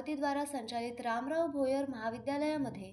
अमरावती द्वारा संचालित रामराव भोयर महाविद्यालयामध्ये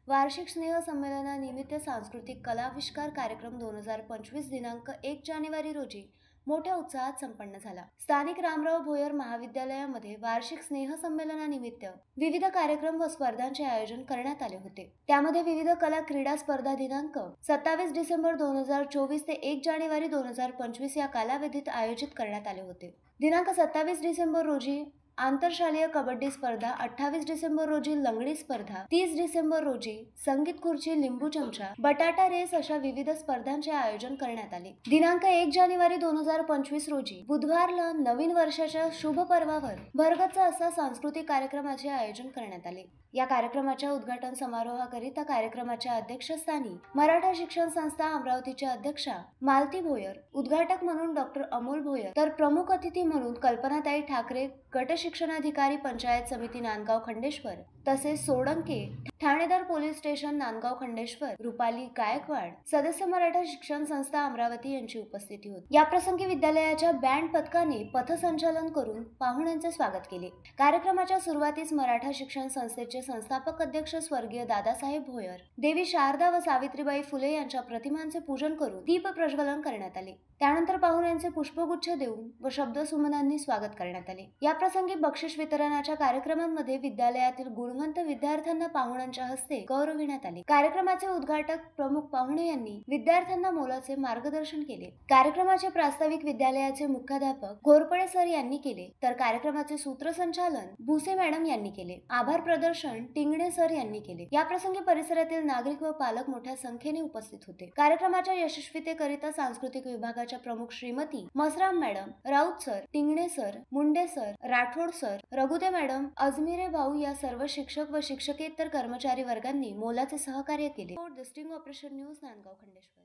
वार्षिक स्नेह संमेलनानिमित्त सांस्कृतिक कलाविष्कार कार्यक्रम 2025 दिनांक 1 जानेवारी रोजी मोठ्या उत्साहात संपन्न झाला। स्थानिक रामराव भोयर महाविद्यालयामध्ये वार्षिक स्नेह संमेलनानिमित्त विविध कार्यक्रम व स्पर्धांचे आयोजन करण्यात आले होते। त्यामध्ये विविध कला क्रीडा स्पर्धा दिनांक 27 डिसेंबर 2024 ते 1 जानेवारी 2025 या कालावधीत आयोजित करण्यात आले होते। दिनांक 27 डिसेंबर रोजी आंतरशालेय कबड्डी स्पर्धा, 28 डिसेंबर रोजी लंगडी स्पर्धा, 30 डिसेंबर रोजी संगीत खुर्ची, लिंबू चमचा, बटाटा रेस अशा विविध स्पर्धांचे आयोजन करण्यात आले। दिनांक 1 जानेवारी 2025 रोजी बुधवारला नवीन वर्षाच्या शुभ पर्वावर भरगच्च असा सांस्कृतिक कार्यक्रमाचे आयोजन करण्यात आले। या कार्यक्रमाच्या उद्घाटन समारोहाकरिता कार्यक्रमाच्या अध्यक्षस्थानी मराठा शिक्षण संस्था अमरावतीच्या अध्यक्षा मालती भोयर, उद्घाटक म्हणून डॉक्टर अमोल भोयर, तर प्रमुख अतिथी म्हणून कल्पनाताई ठाकरे, गट शिक्षणाधिकारी पंचायत समिती नांदगाव खंडेश्वर, तसेच सोडंके ठाणेदार पोलीस स्टेशन नांदगाव खंडेश्वर, रुपाली गायकवाड, सदस्य मराठा शिक्षण संस्था अमरावती यांची उपस्थिती होती। या प्रसंगी विद्यालयाच्या बँड पथकाने पथसंचालन करून पाहुण्यांचे स्वागत केले। कार्यक्रमाच्या सुरुवातीस मराठा शिक्षण संस्थेचे संस्थापक अध्यक्ष स्वर्गीय दादासाहेब भोयर, देवी शारदा व सावित्रीबाई फुले यांच्या प्रतिमांचे पूजन करून दीप प्रज्वलन करण्यात आले। त्यानंतर पाहुण्यांचे पुष्पगुच्छ देऊन व शब्दसुमनांनी स्वागत करण्यात आले। या प्रसंगी बक्षीस वितरणाच्या कार्यक्रमांमध्ये विद्यालयातील गुणवंत विद्यार्थ्यांना पाहुण्यांच्या हस्ते गौरविण्यात आले। कार्यक्रमाचे उद्घाटक प्रमुख पाहुणे यांनी विद्यार्थ्यांना मोलाचे मार्गदर्शन केले। कार्यक्रमाचे प्रास्ताविक विद्यालयाचे मुख्याध्यापक घोरपडे सर यांनी केले, तर कार्यक्रमाचे सूत्रसंचालन भुसे मॅडम यांनी केले। आभार प्रदर्शन टिंगणे सर यांनी केले। या प्रसंगी परिसरातील नागरिक व पालक मोठ्या संख्येने उपस्थित होते। कार्यक्रमाच्या यशस्वीतेकरिता सांस्कृतिक विभागाच्या प्रमुख Shrimati Masram madam, Raut sir, Tingane sir, Munde sir, Rathod sir, Raghude madam, Ajmire भाऊ या सर्व शिक्षक व शिक्षकेतर कर्मचारी वर्गांनी मोलाचे सहकार्य केले। The sting operation news, Nandgaon Khandeshwar.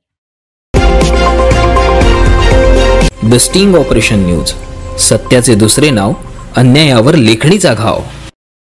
The sting operation news, सत्याचे दुसरे नाव, अन्यायावर लेखणीचा घाव।